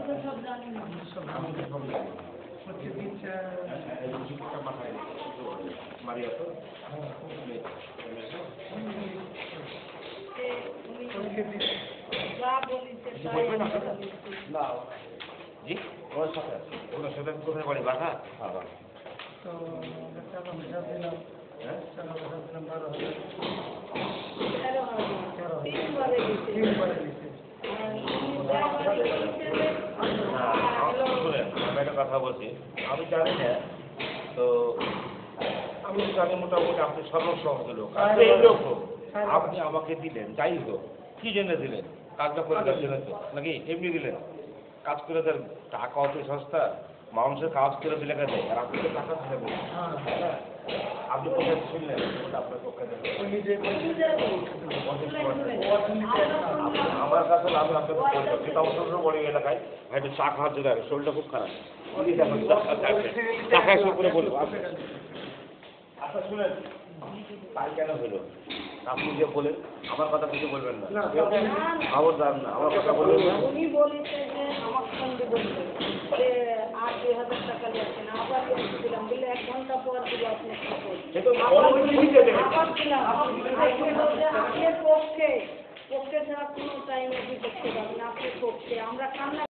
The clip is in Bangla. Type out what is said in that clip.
জি ওর সাথে কোথায় বাড়ি বাঘা? তো টাকা পয়সা দিলাম, টাকা পয়সা দিলাম 12,000 দিচ্ছে। আমি একটা কথা বলছি, আমি জানি না তো আমি জানি মোটামুটি আপনি সর্বসহজ লোক, আপনি আমাকে দিলেন যাই হোক কি জন্য দিলেন? কাজটা করে দেওয়ার তো নাকি এমনি দিলেন? কাজ করে দেন, টাকা অত সস্তা, মানুষের কাজ করে দিলে দেয় আর আপনি তো টাকা দিলেন। আপনি কোথায় শুনলেন আপনার পক্ষে আমার কাছে আমি আপনাকে বলবো সেটা অসুস্থ বড় এলাকায় হয়তো চা খাওয়ার জন্য শরীরটা খুব খারাপ টাকা এসে করে বলবো। আচ্ছা শুনেন তাই কেন হলো? আপনি যে বলেন আমার কথা কিছু বলবেন না, খবরদার না আমার কথা বলবেন না। উনি বলেছে যে আমার সঙ্গে বলছে যে আর 2,000 টাকা দিয়েছেন, আবার দিলাম বলে 1 ঘন্টা পর দিব আপনি আপনার পক্ষে ছাড়া কোনো টাইমে করতে পারবেন, আপনার পক্ষে আমরা কান্না